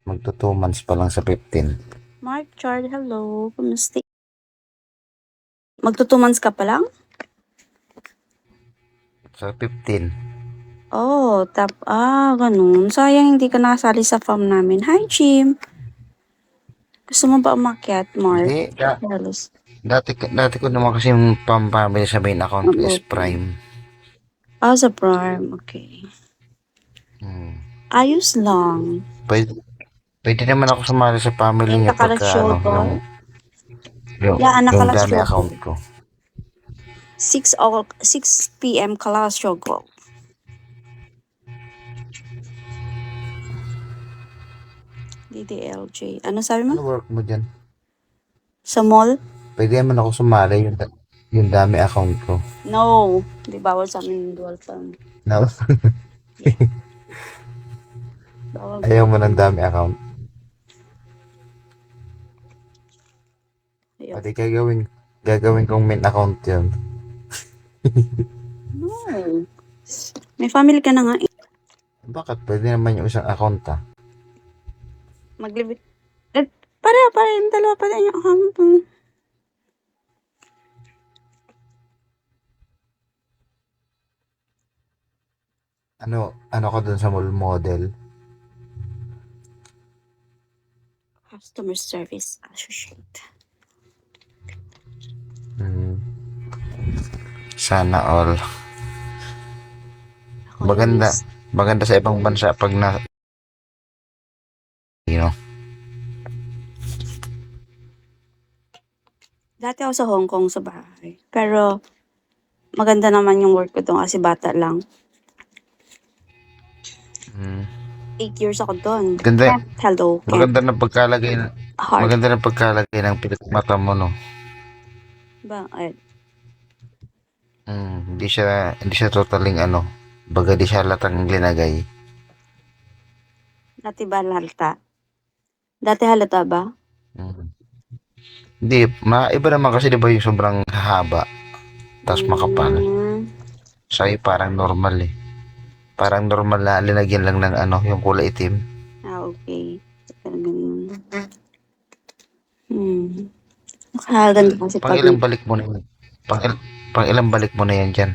Magto 2 months pa lang sa 15. Mark Chard, hello. Kumusta? Magto 2 months ka pa lang? Sa 15. Oh, ganun. Sayang hindi ka nakasali sa farm namin. Hi, Jim. Gusto mo ba umakyat, Mark? Hindi. Halos. Dati ko naman kasi yung pampamili sa main account ko is Okay. Prime. Sa Prime. Okay. Ayos lang. Pwede naman ako sumali sa family niya pagka yung dami account ko. 6 p.m. Kalasyogo. DDLJ. Ano sabi mo? Ano work mo dyan? Sa mall? Pwede naman ako sumali yung dami account ko. No. Di bawal sa amin dual phone. No? Bawal. Ayaw mo ng dami account. Ayaw. Pwede gagawin kong main account yun. No. May family ka na nga eh. Bakit? Pwede naman yung isang account Maglibit. Para yung dalawa pa rin yung account. Ano ka dun sa mall model? Customer Service Associate. Sana all. Ako Maganda sa ibang bansa pag Dati ako sa Hong Kong sa bahay. Pero maganda naman yung work ko doon kasi bata lang. 8 years ako doon. Ganda. Hello. Maganda na pagkalagay ng pilik mata mo, no? Bakit? Hindi siya totaling baga di siya halatang linagay. Dati ba halata? Dati halata ba? Hindi, iba naman kasi di ba yung sobrang haba tapos makapal. Sa'yo parang normal eh. Parang normal na linagyan lang ng yung kulay itim. Okay. Nakaganda kasi Pang ilang balik mo na yan? Pang ilang balik mo na yan dyan?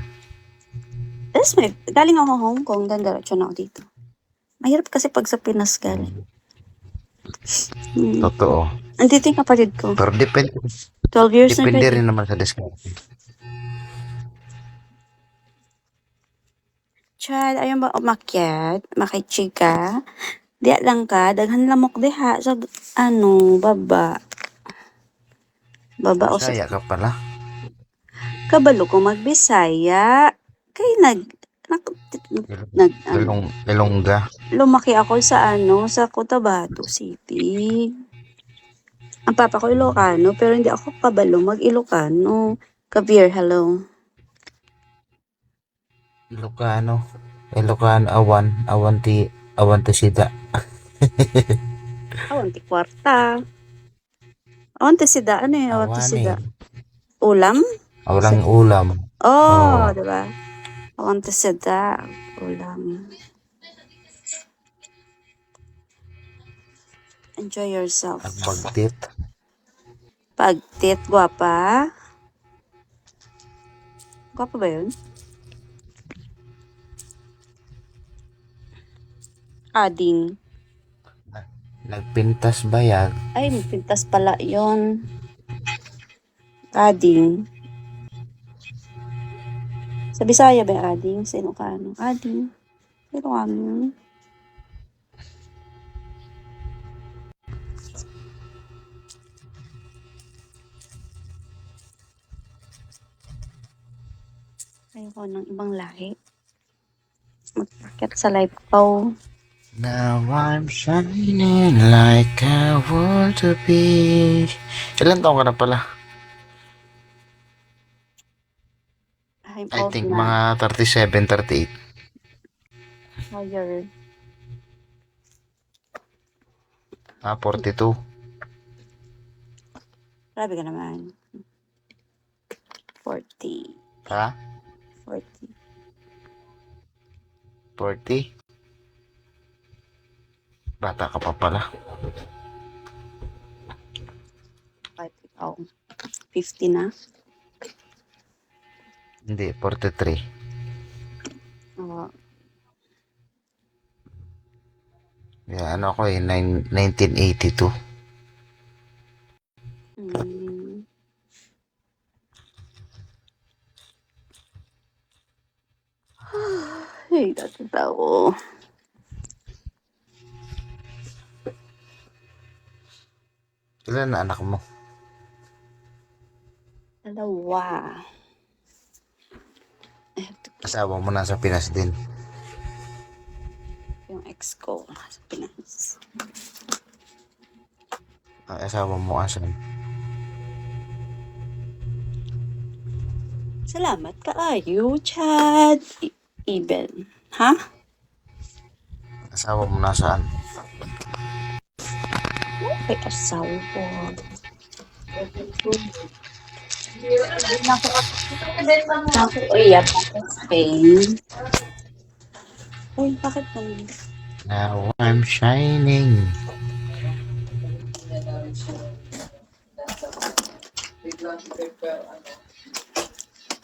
Galing ako Hong Kong, dan diretso na ako dito. Mahirap kasi pag sa Pinas galing. Totoo. Andito yung kapatid ko. Pero 12 years na depende rin naman sa discount. Chad, ayun ba umakyat? Makichika? Di lang ka, daghan lamok diha sa baba. Baba o sa Bisaya ka pala. kabalo ko magbisaya. Kay Ilongga. lumaki ako sa sa Cotabato City. Ang papa ko Ilocano, pero hindi ako kabalo mag-Ilocano. Kabir, hello. Ilocano, awan ti sida. Awan ti kwarta. Awan ti sida, ano yun? Awan ti sida. Ulam? Walang ulam. Diba? Awan ti sida. Ulam. Enjoy yourself. Pagtit, guwapa. Guwapa ba yun? Ading. Nagpintas bayag. Ay, magpintas pala yun. Ading. Sa Bisaya ba yung ading? Sa Ilocano? Ading. Sa Ilocano. Ayoko ng ibang lahi. Magpakit sa live ko. Now I'm shining like I want to be. Ilan taong ka na pala? I think mga 37, 38. Higher. 42. Grabe ka naman. 40. Ha? 40. 40? Bata ka pa pala. Kahit ikaw. 50 na. Hindi, 43. Oo. Ano ako 1982. Mm. Ay, tatatawa. Ilan na anak mo? Dalawa. I have to Asawa mo nasa Pinas din. yung ex ko sa Pinas. Ang asawa mo asan? Salamat kaayo, Chad. Even. Ha? Asawa mo nasaan? Ay, asawa ko. Ako, iyak ako sa Spain. Uy, bakit naman? Now I'm shining.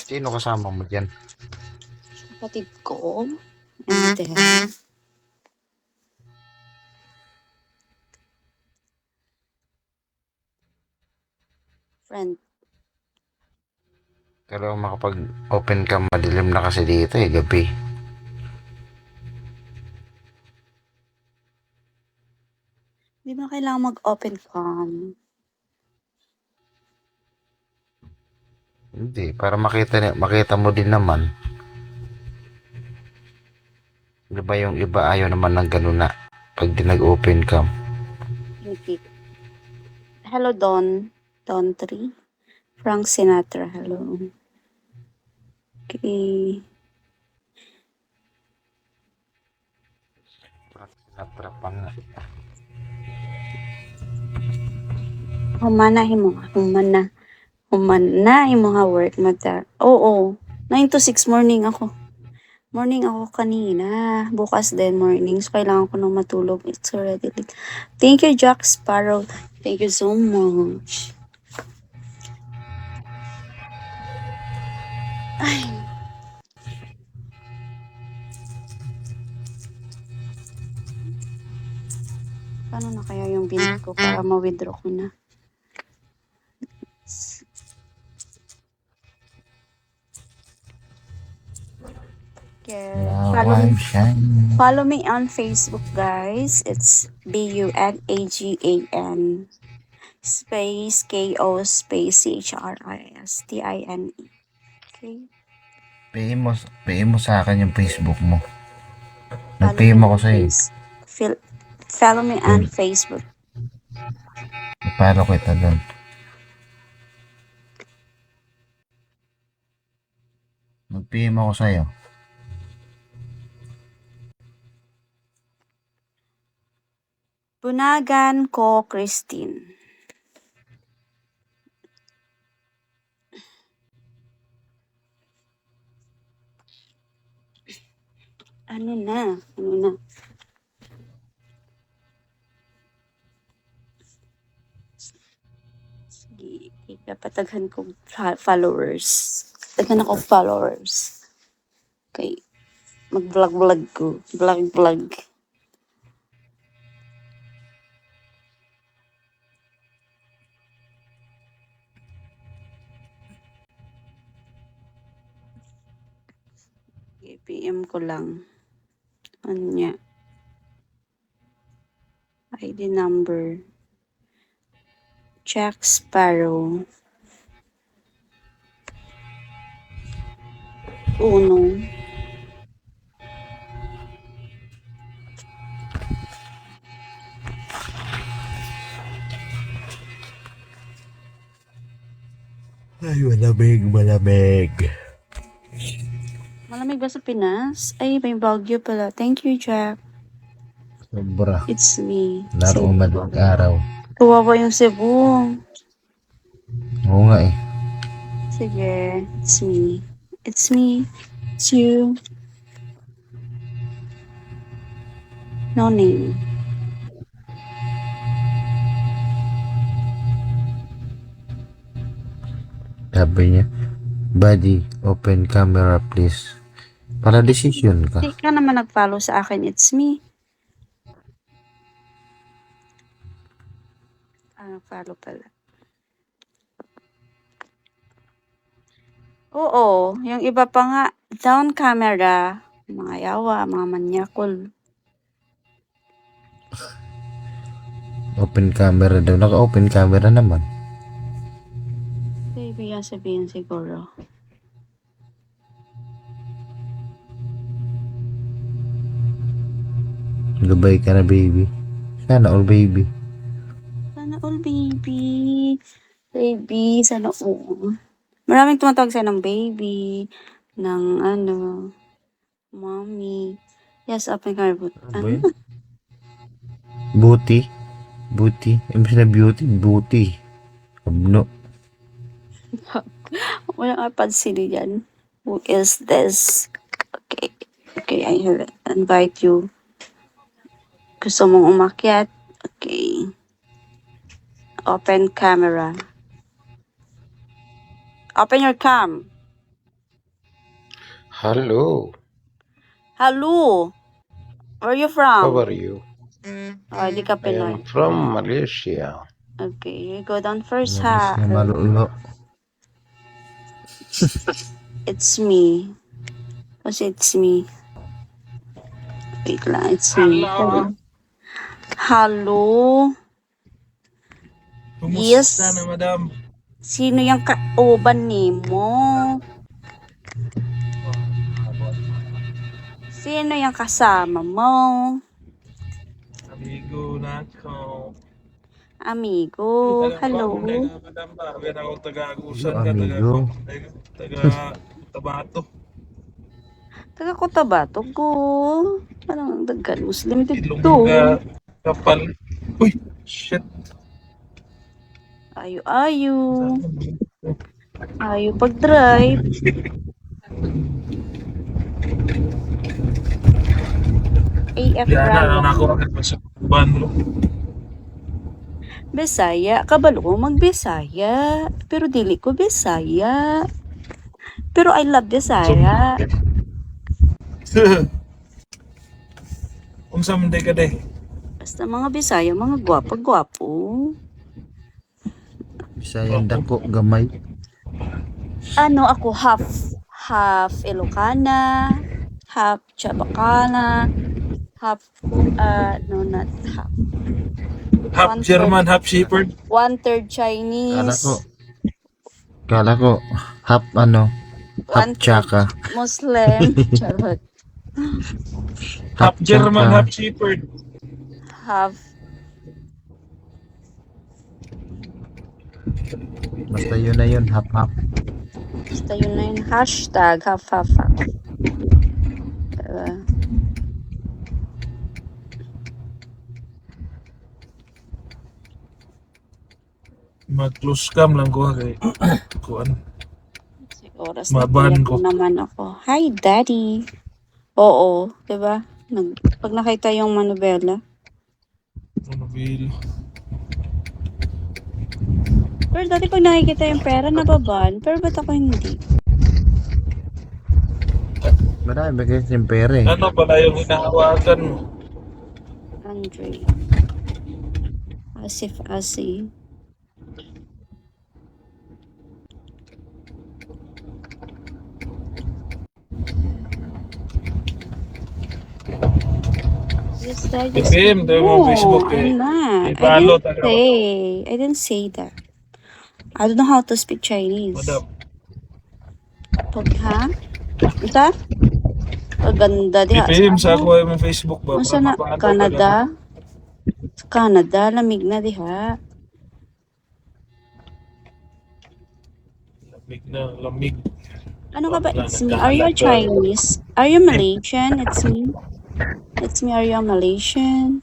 Sino kasama mo dyan? Kapatid ko. And then, friend. Pero makapag-open ka, madilim na kasi dito gabi. Di ba kailangan mag-open cam? Hindi, para makita mo din naman. Di ba yung iba ayaw naman ng ganun na pag di nag-open cam. Hello, Don. Don 3. Frank Sinatra, hello. Okay. Natrapang nga. Humana imo nga work mata. Oo. 9 to 6 morning ako. Morning ako kanina. Bukas din morning. So, kailangan ko nang matulog. It's already late. Thank you, Jack Sparrow. Thank you so much. Ay. Paano na kaya yung bill ko para ma-withdraw ko na? Now I'm shining. Follow me on Facebook, guys. It's BUNAGAN space KO space CHRISTINE. Okay. PM mo sa akin yung Facebook mo. Follow Nag-PM me ako on sa'yo. Follow me on Facebook. Ipalo kita doon. Nag-PM ako sa'yo. Bunagan ko, Christine. Ano na? Sige, ipapataghan ko followers. Taghan ako followers. Okay. Mag-vlog ko. Vlog. PM ko lang. Ano niya? ID number. Jack Sparrow. Uno. Ay, malamig. Malamig Malamig ba sa Pinas? Ay, may Baguio pala. Thank you, Jack. Sobra. It's me. Laro madaling araw. Kawawa yung Cebu. Oo nga eh. Sige. It's me. It's me. It's you. No name. Sabi niya, buddy, open camera please. Para decision ka. Hindi ka naman nag-follow sa akin. It's me. Nag-follow pala. Oo. Yung iba pa nga, down camera. Mga yawa, mga manyakol. Open camera daw. Naka-open camera naman. Baby, yan sabihin siguro. Gabay ka na baby. Sana all baby. Sana all, baby. Baby, sana all. Maraming tumatawag sa'yo ng baby, ng mommy. Yes, open camera. Ano ba yun? Booty. Booty. Imbis na beauty, booty. Abno. Walang pansinin yan. Who is this? Okay. Okay, I will invite you. Gusto mong umakyat? Okay. Open camera. Open your cam. Hello, Hello. Where are you how from? are you? Oh, di ka I Pinoy. am from Malaysia. Okay, you go down first, Labas ha? na malulo. It's me. Kasi it's me. Wait lang, it's me. Hello. Hello? Kumusta Yes. na, madam? Sino yung kauban mo? Sino yung kasama mo? Amigo na ako. Amigo, hello? Madam ba? Meron akong taga-agusan Hello, ka. amigo. Taga-Tabato. Taga Cotabato ko. Parang dagan Muslim dito. Ilongga. Kapal. Uy! Shit! Ayo. Ayo pag-drive. AF Yan na Bravo. ako sa bando. Bisaya. Kabalo ko mag-Bisaya. Pero dili ko Bisaya. Pero I love Bisaya. Kung sa munday ka de. Basta mga Bisaya, mga gwapo-gwapo. Bisayang dako, gamay. Ano ako, half Ilocana, half Chabacana, half, no, not half. Half One German, half Shepherd. 1/3 Kala Chinese, ko. Kala ko, half ano, half 1/3 tsaka. Muslim, charot, Half German, tsaka. half Shepherd. half, Basta yun na yun, half. basta yun na yun, hashtag, half. Diba? Mag-close cam lang ko kay kuan. Oras Maban na ko. naman ako. Hi, Daddy. Oo, diba? Pag nakita yung manobela. Ano bil? Pero dati pag nakikita yung pera, nababan. Pero ba't ako hindi? Marami ba kayo yung pera eh. Ano pala yung hinahawakan mo? Andre. Asif Asi. Yes, that is... PM, tayo mo Facebook eh. I'm not. Ipalo tayo. I didn't say that. I don't know how to speak Chinese. Madam. Ha? Ita? Paganda di. PM sa ako yung Facebook ba? Masa na? Para Canada? Sa Canada, lamig na diha. Lamig na, lamig. Ano ka ba? It's me. Are you Chinese? Are you Malaysian? It's me. It's me. Are you Malaysian?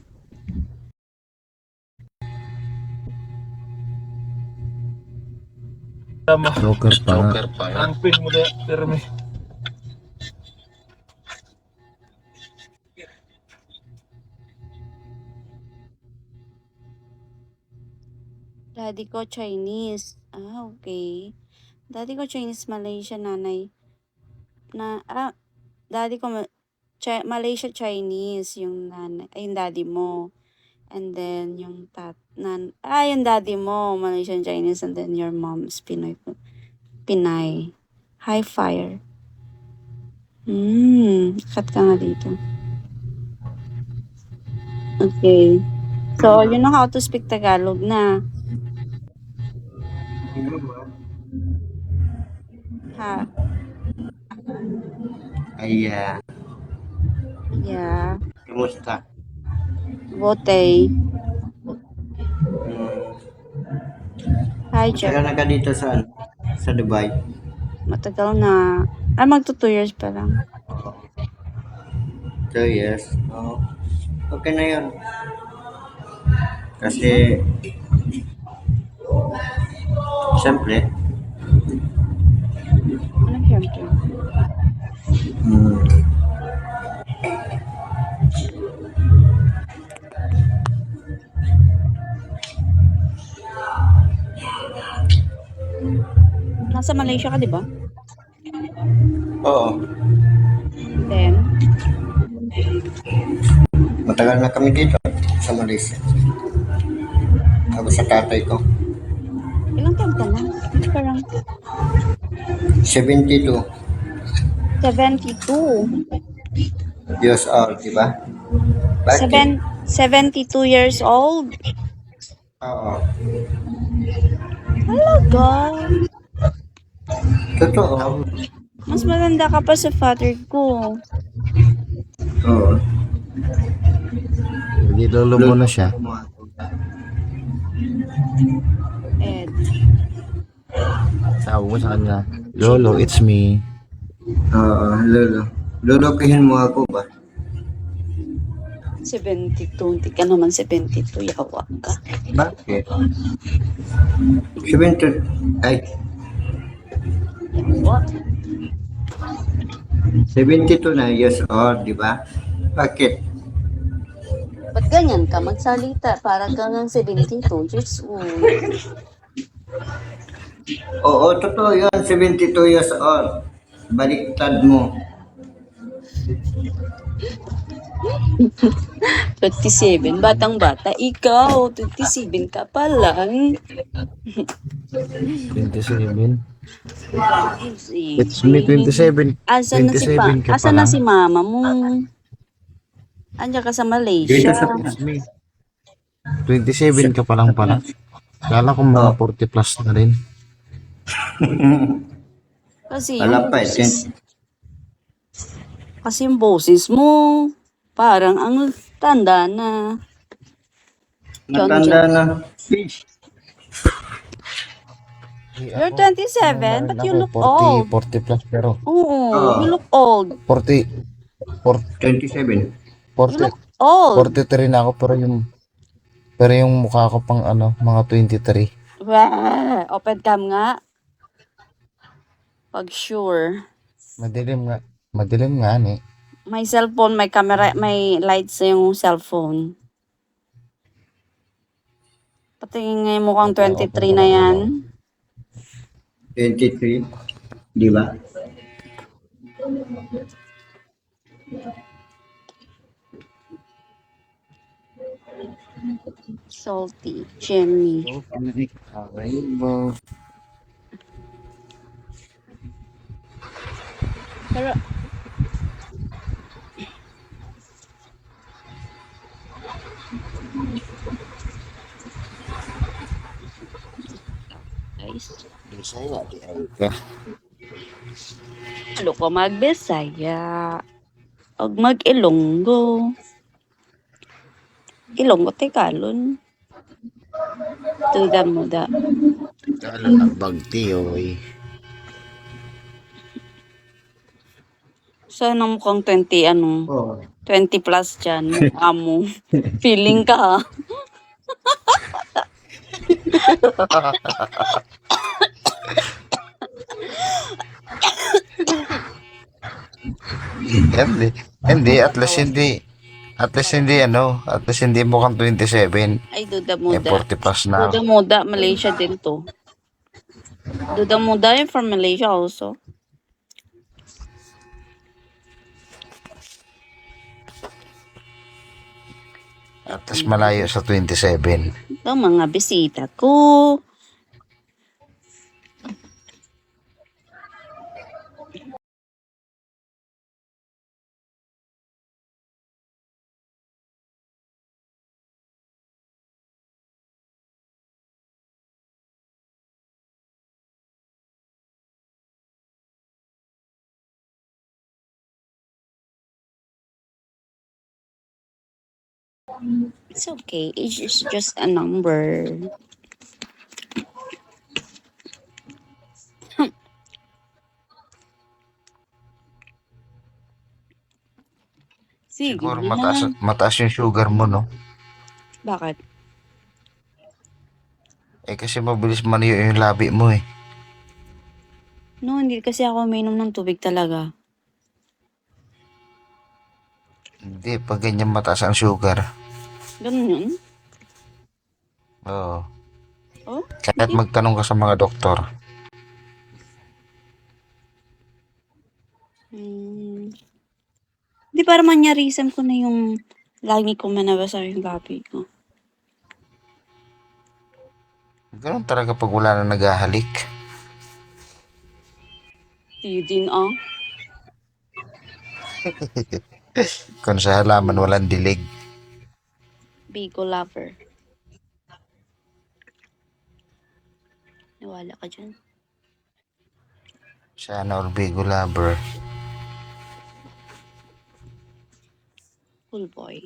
Tama. Joker pa nga. Ang pin mo na, Termi. Daddy ko Chinese. Ah, okay. Daddy ko Chinese, Malaysia, nanay. Daddy ko Malaysia Chinese, yung nanay, ay, yung daddy mo. And then, yung yung daddy mo, Malaysian Chinese, and then your mom's Pinay. High fire. Cut ka nga dito. Okay. So, you know how to speak Tagalog na. Ha? Ay, Yeah. kumusta? Bote. Hi, Jeff. Tagal na ka dito sa Dubai. Matagal na. Magto 2 years pa lang. 2 years. Oh, okay na yun. Kasi, siyempre, Anong syempre? hmm, Nasa Malaysia ka, di ba? oo, Then, matagal na kami dito sa Malaysia. Ako sa tatay ko. ilang taon ka na? Parang 72 72. years old, di ba? Bakit? 72 years old? Oo. Talaga? Totoo. Mas maganda ka pa sa father ko. Oo. Hindi lolo mo na siya. Ed. Tawag mo sa kanya, Lolo, it's me. Oo, lolo. Lolokihin mo ako ba? 72. Hindi ka naman 72. Yawa ka. Bakit? 70, ay, Yawa. 72 na years old, di ba? Bakit? Ba't ganyan ka magsalita? Para ka ng 72 years old. Oo, totoo yun, 72 years old. Baliktad mo. 27. Batang-bata. Ikaw, 27 ka pa lang. 27. It's me, 27. Asan na si 27 ka pa Asan na lang. si mama mo? Andiyan ka sa Dito Malaysia. sa It's me. 27 ka pa lang pala. Kala ko mga 40 plus na rin. Kasi Wala pa eh. kasi yung boses mo, parang ang tanda na. Natanda na. You're 27, but you look 40, old. 40 plus pero Oo, you look old. 40, 27. 40, Old. 43 na ako pero yung mukha ko pang mga 23. Wah, open cam nga. Pag sure. Madilim nga ni. May cellphone, may camera, may lights sa yung cellphone. Patingin nga yung mukhang 23 na yan. 23. Di ba? Salty, Jimmy. Pero, guys, Bisaya di ay ka. ano ko mag-Bisaya? Og mag-Ilonggo. Ilonggo te kalon. Tudan mo da. Kala nagbagti oy. Sana mukhang 20 ano, Oo. 20 plus dyan. Mukha mo. Feeling ka ha. Hindi. Hindi, at least hindi mukhang 27. Ay, duda Eh, muda. 40 plus na. Duda muda, Malaysia din to. Duda muda yun from Malaysia also. At least malayo sa 27. Ito mga bisita ko. It's okay. Age is just a number. Sige Siguro na. mataas yung sugar mo, no? Bakit? Eh, kasi mabilis maniyo yung labi mo, eh. No, hindi kasi ako uminom ng tubig talaga. Hindi, pag ganyan mataas ang sugar. Ganun yun? Oo. Oh? Kahit magtanong ka sa mga doktor. Di para manyarisan ko na yung lagi ko manabasa yung labi ko. Ganun talaga pag wala na naghahalik. Di din ah. Kung sa halaman walang dilig. Bigo lover. Nawala ka dyan. Sana all Bigo lover. Cool boy.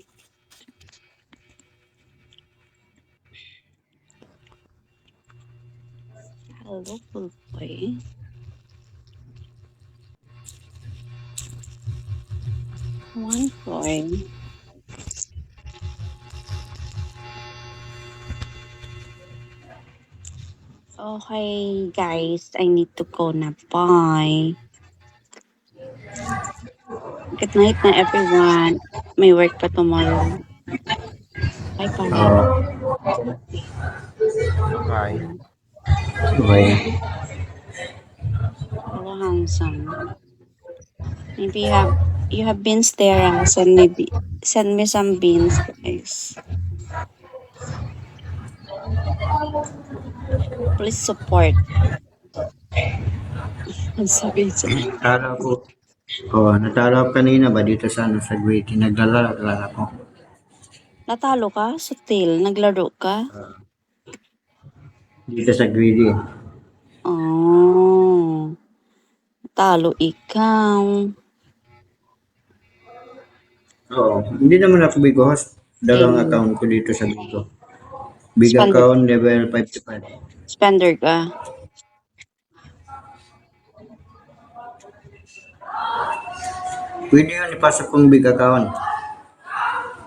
Hello, cool boy. One boy. Okay, guys. I need to go na. Bye. Good night na everyone. May work pa tomorrow. Bye, bye. Bye. Okay. Hello, handsome. Maybe you have beans there. Send me some beans, guys. Please support. Ang sabi siya. Natalo ko. Oo, natalo ako kanina ba dito sa Gwiti. Naglalaro ako. Natalo ka? Sutil. Naglaro ka? Dito sa Gwiti. Oh. Talo ikaw. Oo. Hindi naman ako Bigo host. Dalawang Eh. account ko dito sa Bigo. Big Spend- account level 55. Spender ka. Pwede yun ipasok kong big account.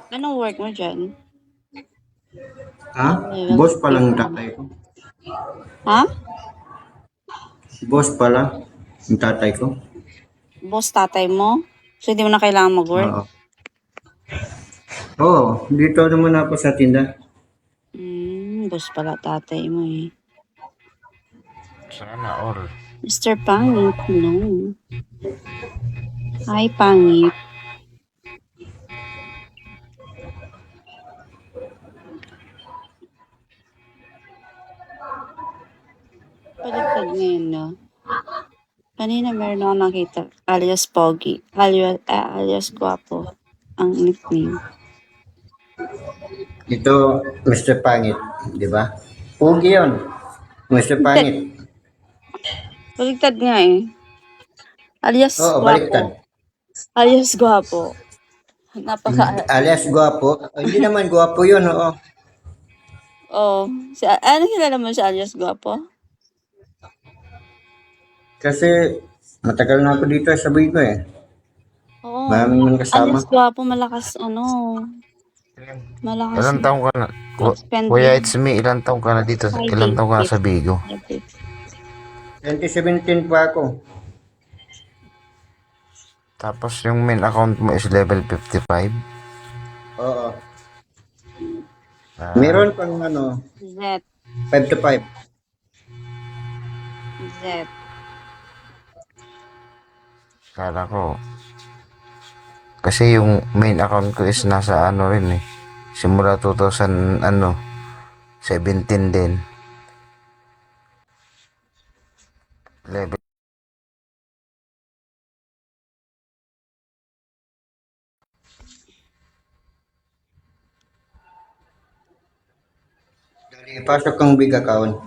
Anong work mo dyan? Ha? Boss pa lang tatay ko. Ha? Boss pa lang yung tatay ko. Boss tatay mo? So, hindi mo na kailangan mag-work? Oo. Oo, dito naman ako sa tinda. Boss pala tatay mo eh. Sana all. Mr. Pangit, no. Hi, Pangit. Paligtad ngayon, no? Kanina meron ako nakita, alias Pogi, alias Guapo, ang nickname. Ito, Mr. Pangit, di ba? Pugi yun. Mr. Pangit. Paligtad nga eh. Alias Oo, Guapo. baliktad. Alias Guapo. Napaka... Alias guwapo. Hindi naman guwapo yun, oo. Oh, ano kilala mo si alias Guapo? Kasi matagal na ako dito sa Bigo eh. Oo. Maraming man kasama. Alias gwapo, malakas, malakas Ilan taong ka na? mag-spend Kuya, din. it's me. Ilan taong ka na dito? Ilan Friday, taong ka na sa Bigo? Friday. 2017 pa ako. Tapos yung main account mo is level 55? Oo. Ah, Meron pang Z. 5 to 5. Z. kala ko. Kasi yung main account ko is nasa rin eh. Simula 2000 17 din. Level. Pasok ang big account.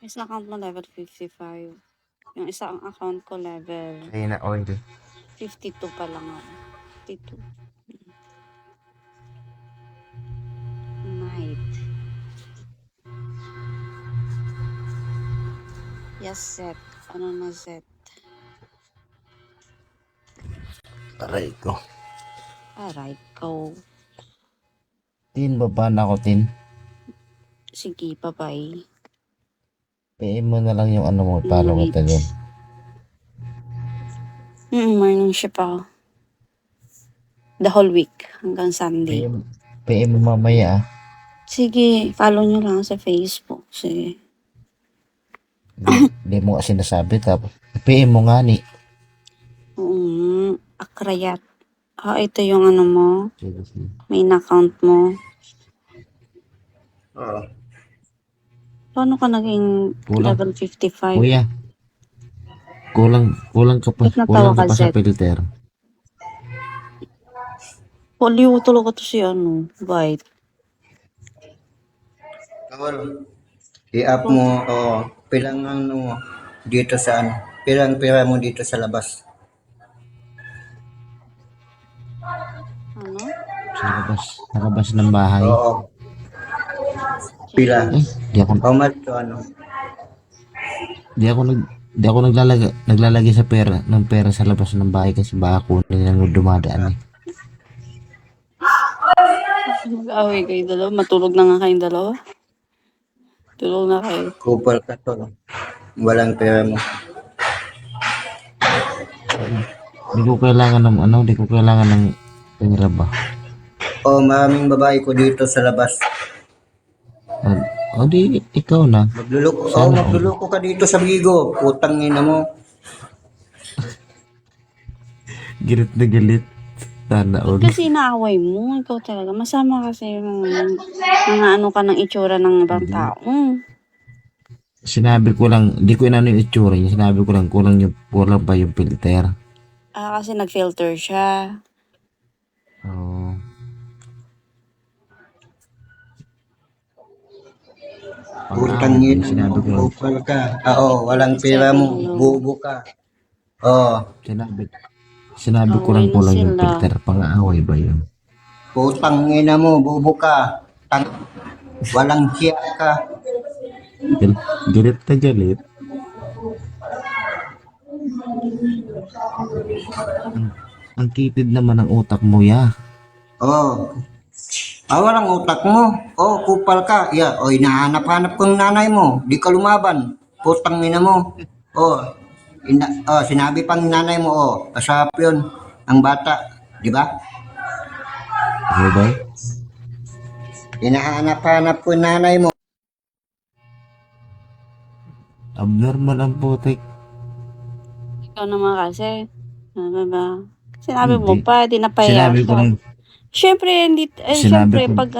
Isa account mo level 55. Yung isang account ko level China oil. 52 pa lang ako. 52. Night. Yes, Z. Ano na Z? Aray ko. Alright, go. Tin, baba na ako, Tin. Sige, bye-bye. PM mo na lang yung mo, follow Wait. kita dun. Morning shift ako. The whole week hanggang Sunday. PM mo mamaya ah. Sige, follow nyo lang sa Facebook. Sige. Hindi mo kasi sinasabi tapos. PM mo nga ni. Akrayat. Ito yung mo. Sige. Main account mo. Oo. Paano ka naging Kulang. level 55? Kuya. Kulang ka pa. Ba't natawa Kulang ka ka, pa sa Zed? filter. Liw talaga to si Bite. Tawal. I-up mo, pilang dito sa pilang pira mo dito sa labas. Ano? Sa labas ng bahay. Oo. Pila. Di ako How much to di ako naglalagay sa pera sa labas ng bahay kasi baka kunin lang dumadaan eh. Mag-away kayo dalawa. Matulog na nga kayong dalawa. Tulog na kayo. Kupal ka to. Walang pera mo. Di ko kailangan ng pera ba? Maraming babae ko dito sa labas. Di ikaw na. Magluloko ka dito sa Bigo. Putang ina mo. Gilit na gilit. Sana all. Kasi inaaway mo. Ikaw talaga. Masama kasi yung mga ka ng itsura ng ibang tao. Sinabi ko lang, di ko inano yung itsura niya. Sinabi ko lang, kulang pa yung filter. Kasi nag-filter siya. Oo. Putang ina Sinabi ko mo. lang. Kupal ka. Walang pera mo. Bubo ka. Sinabi ko lang Away na kulang yung sila. filter. Pang-aaway ba yun? Putang ina mo. Bubo ka. Walang siya ka. Galit na galit. Ang kitid naman ng utak mo, ya. Walang utak mo. Kupal ka. Hinahanap-hanap kong nanay mo. Di ka lumaban. Putang ina mo. Sinabi pang nanay mo, kasap yun. Ang bata. Di ba? Ano ba? Hinahanap-hanap ko nanay mo. Abnormal ang putik. Ikaw naman kasi. Ano ba? Sinabi mo Hindi. pa, di napahiya Sinabi ko siya. lang, Siyempre, Sinabi siyempre, ko- pag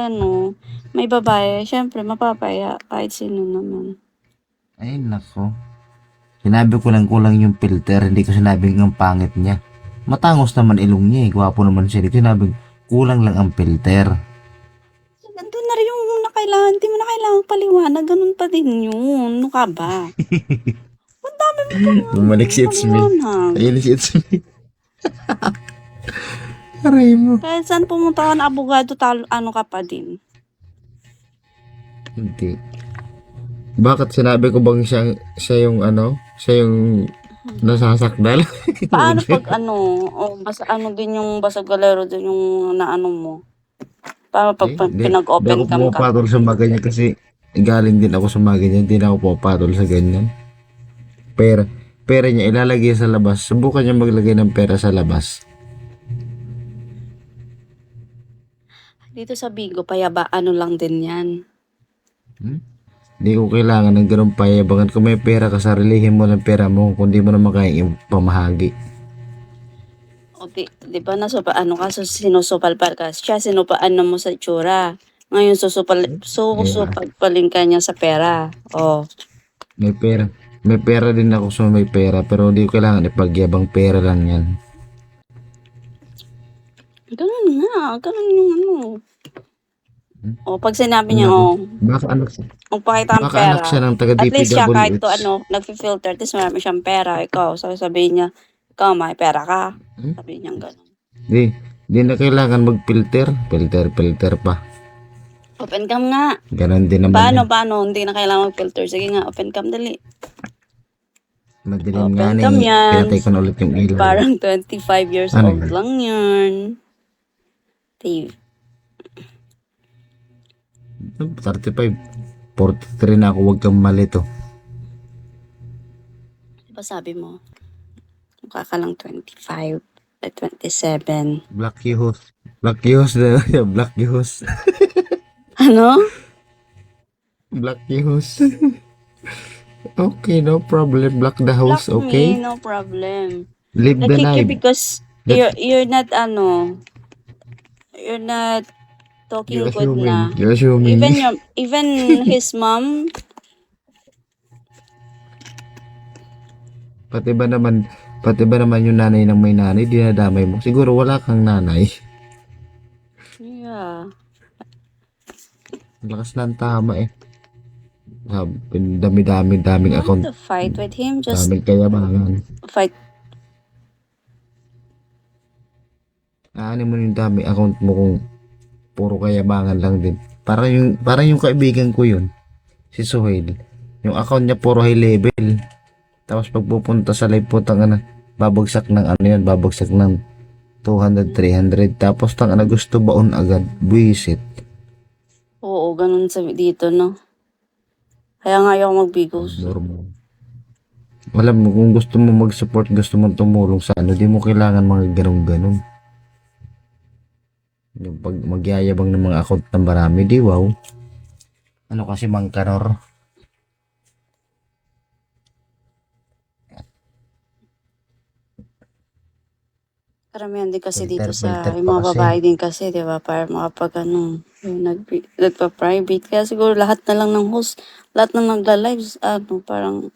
may babae, siyempre, mapapaya kahit sino naman. ay nako. Sinabi ko lang kulang yung filter, hindi ko sinabing ang pangit niya. Matangos naman ilong niya eh, gwapo naman siya. Sinabing kulang lang ang filter. Nandun na rin yung kailangan, hindi mo na kailangan paliwanag, ganun pa din yun. Ano ka ba? Ang dami mo pa Bumalik si It's Me. paliwanag. Ayun si It's Me. Aray mo. Kahit saan pumunta ka na abogado, ka pa din. Hindi. Bakit sinabi ko bang siya yung Nasasakdal. Paano pag ano, basa, ano din yung basag galero din yung naano mo? Paano pag Di ako pinag-open cam ka? pumapatol sa mga ganyan kasi galing din ako sa mga ganyan. Hindi na ako pumapatol sa ganyan. Pera, pera niya ilalagay sa labas. Subukan niya maglagay ng pera sa labas. Dito sa Bigo, payaba, ano lang din yan. Hindi ko kailangan ng ganun payabangan. Kung may pera ka, sarilihin mo ng pera mo. Kung di mo naman kaya pamahagi. O di ba ano ka, sinusupalpal ka. Siya sinupaan mo sa itsura. Ngayon susupalpalin ka niya sa pera. O, May pera. May pera din ako so may pera. Pero hindi ko kailangan ipagyabang pera lang yan. ganun nga, ganun yung ano. O, pag sinabi niya, Baka anak, magpakita ng baka pera. anak siya ng taga At least siya kahit to DPWH. nag-filter, tapos marami siyang pera. Ikaw, sabihin niya, ikaw may pera ka. Sabihin niya gano'n. Di na kailangan mag-filter. Filter pa. Open cam nga. Ganon din naman yan. Paano? Hindi na kailangan mag-filter. Sige nga, open cam dali. Madilim Open nga cam ni. yan. Pinatay ko na ulit yung ilaw. Parang 25 years Ano old yun? lang yan. Dave. 35. 43 na ako. Huwag kang malito. Diba sabi mo? Mukha ka lang 25. 27. Black Yuhos. Black Yuhos na. Black Yuhos. Ano? Black Yuhos. Okay, no problem. Black the house, Block okay? me, no problem. Live the I kick you night. because you're not you're not talking You're good assuming. na. You're assuming. Even his mom, Pati ba naman yung nanay ng may nanay, dinadamay mo? Siguro wala kang nanay. yeah. Lakas ng tama eh. Sabi, daming You account. want to fight with him? Just Daming kayabangan. fight. Aanin mo yung daming account mo kung puro kayabangan lang din. Parang yung kaibigan ko yun. Si Suhail. Yung account niya puro high level. Tapos pagpupunta sa live po, babagsak ng ano yan, babagsak ng 200, 300. Tapos gusto baon agad. Buisit. Oo, ganun sa dito, no? Kaya nga ayaw magbigos. Normal. Alam mo, kung gusto mo mag-support, gusto mo tumulong sa ano, di mo kailangan mga ganun-ganun. Yung pag magyayabang ng mga account ng marami, di wow. Ano kasi Mang Kanor? Karamihan din kasi Filter, dito sa filter yung pa mga kasi. babae din kasi, di ba? Para makapag yung nagpa-private. Kaya siguro lahat na lang ng host, lahat na nagla-lives, parang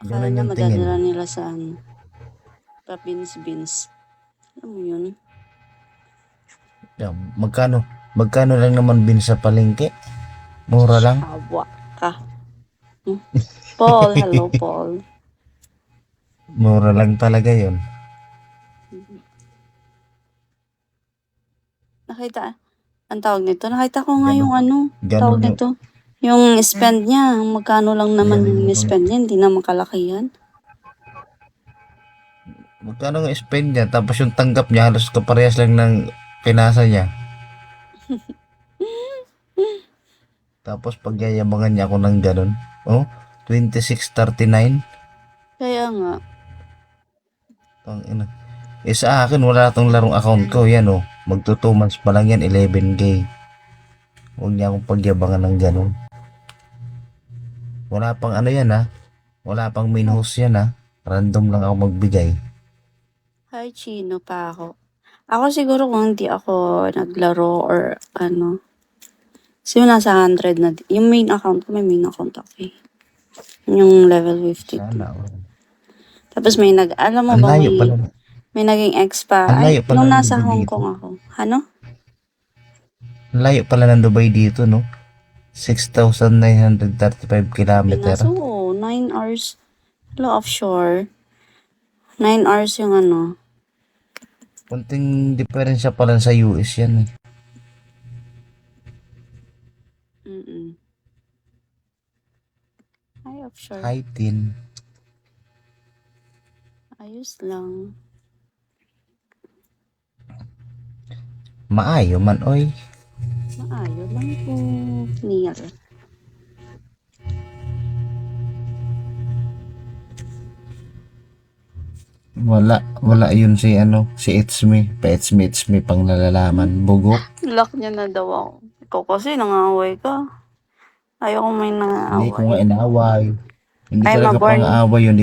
akala Ganun niya yung madadala tingin. nila sa pa-beans. Alam mo yun? Yeah, magkano lang naman bin sa palengke? Mura lang. Awa ka. Paul, hello Paul. Mura lang talaga yon. Ang tawag nito, nakita ko nga Ganun. yung Ganun tawag yung- nito, yung spend niya, magkano lang naman Ganun yung yung- spend niya, hindi naman kalaki yan. Magkano ang spend niya? Tapos yung tanggap niya, halos kaparehas lang ng pinasa niya. Tapos pagyayabangan niya ako ng ganun. Oh, 26.39. Kaya nga, Tangina. Sa akin, wala tong larong account ko. Yan oh. Magto 2 months pa lang yan, 11K. Huwag niya akong pagyabangan ng ganun. Wala pang ano yan ha. Wala pang main host yan ha. Random lang ako magbigay. hi Chino pa ako. Ako siguro kung hindi ako naglaro or kasi nasa 100 na, yung main account ko, may main account ako eh. Yung level 52. Sana. Oh. Tapos alam mo Ang ba, layo pala. may naging ex pa. Ang layo pala Nung ng nasa Dubai Hong dito. Kong ako. Ano? Ang layo pala ng Dubai dito no. 6,935 kilometer. Pinas, oo, 9 hours. Hello, offshore. 9 hours yung Kunting diferensya pala sa US yan eh. Hi, offshore. Hi, Tin. Ayos lang. Maayo man, oy. Maayo lang po. Neil. Wala yun si ano, si It's Me. It's me pang nalalaman. Bugok. Lock niya na daw ako. Ikaw kasi nangaway ka. Ayoko may Hindi ko nga nangaaway. inaaway. Hindi I'm a talaga born- pang-aaway yun.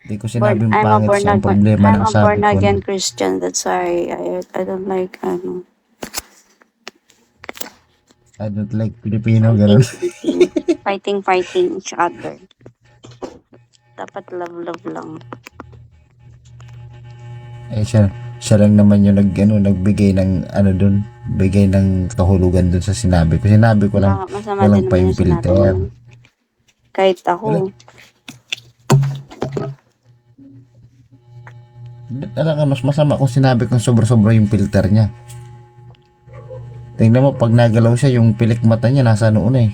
Hindi ko sinabing pangit siya ang problema I'm ng a sabi born ko. again Christian. That's why I don't like I don't like Filipino, gano'n. fighting each other. Dapat love lang. Eh siya lang naman yung nagbigay ng dun, bigay ng kahulugan dun sa sinabi ko. Sinabi ko lang, Masama walang din pa naman yung yung sinabi filter. mo. Kahit ako. Talaga mas masama kung sinabi kong sobra-sobra yung filter niya. Tingnan mo, pag nagalaw siya, yung pilik mata niya nasa noon eh.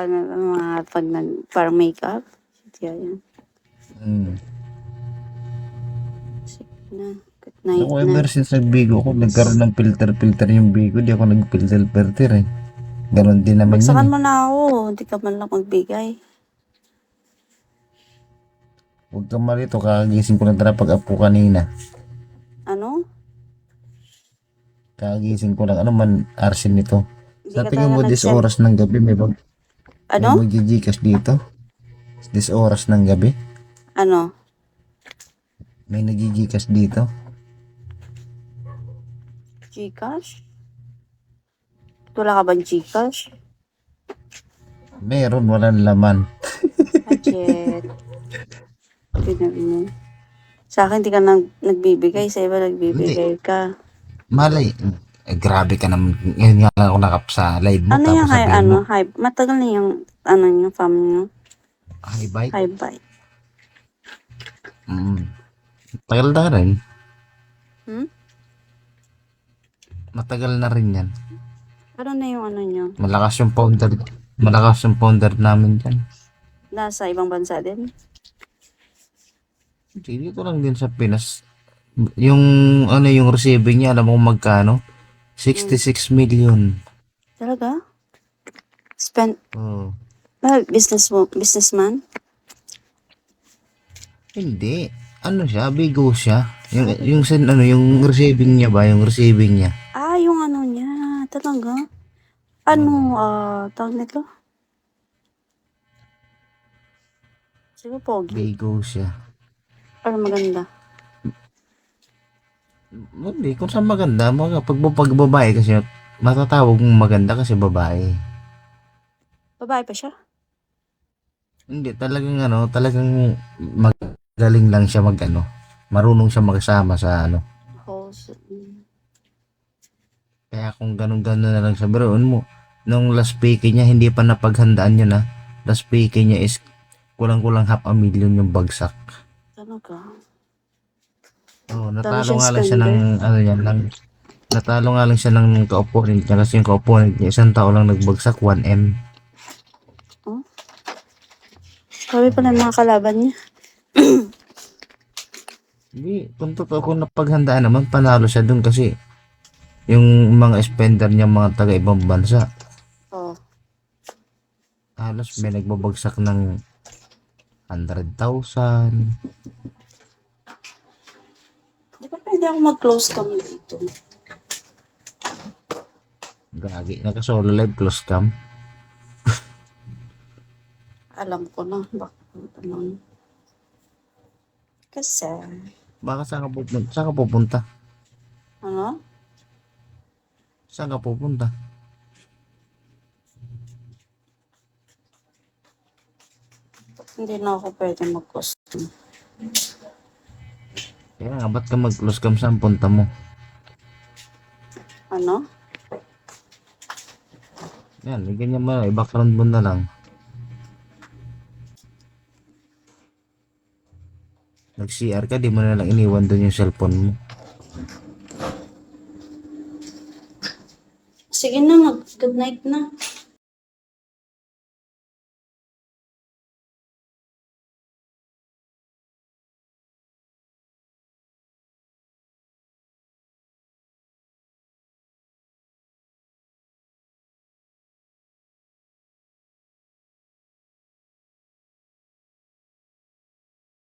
Mga pag parang makeup. Yan. Sige na. Good night Ako na. ever since nagbigo ako, nagkaroon ng filter yung bigo, di ako nag-filter eh. Ganon din naman yun Bagsakan eh. mo na ako. Hindi ka man lang magbigay. Huwag ka marito, kakagising ko lang tara pag-apo kanina. Ano? Kakagising ko lang, ano man arsin nito. Hindi Sa ka tingin mo, talaga 10 nag-send. oras ng gabi, may Ano? magjijikas dito? 10 oras ng gabi, Ano? may nagjijikas dito. Gcash? Wala ka bang Gcash? Meron, walang laman. Budget. Tignan mo. Sa akin, di ka nagbibigay. Sa iba, nagbibigay ka. Malay, grabe ka naman. Ngayon nga lang ako nakap sa live mo. Ano tapos yung sabihin mo, matagal na yung, yung family nyo? hi, bye. Hi, bye. Tagal na rin. Hmm? Matagal na rin yan. Ano na yung nyo? Malakas yung founder namin dyan. Nasa ibang bansa din? Dito lang din sa Pinas. Yung yung receiving niya, alam mo kung magkano? 66 million. Talaga? Oh. Businessman? Hindi. Ano siya? Bigo siya. Yung receiving niya ba? Yung receiving niya. Yung niya. Talaga? Tawag nito? Siguro pogi. Bigo siya. Pero maganda. Hindi, kung saan maganda, pag babae kasi, matatawag mong maganda kasi babae. Babae pa siya? Hindi, talagang magaling lang siya marunong siya magsama sa Host. Kaya kung ganun-ganun na lang siya, biruin mo, nung last payke niya, hindi pa napaghandaan yun ha. Last payke niya is kulang-kulang 500,000 yung bagsak. Talaga? Oh, Dami natalo siyang nga lang siya ng natalo nga lang siya ng ka-opponent niya kasi yung ka-opponent niya isang tao lang nagbagsak 1M. Sabi pala yung mga kalaban niya. Hindi, kung totoo kung napaghandaan naman, panalo siya dun kasi yung mga spender niya mga taga ibang bansa. Oh. Halos may nagbabagsak ng 100,000. Di ba pwede ako mag-close cam dito? Gagi, naka-solo live close cam. Alam ko na. Bakit lang. Kasi, Baka saan ka pupunta? Saan ka pupunta? ano? Saan ka pupunta? Hindi na ako pwede mag-custom. Kaya nga, ba't ka mag-close cam saan punta mo? Ano? Yan, may ganyan mo, i-background mo na lang. Nag-CR ka, di mo na lang iniwan doon yung cellphone mo. Sige na, good night na.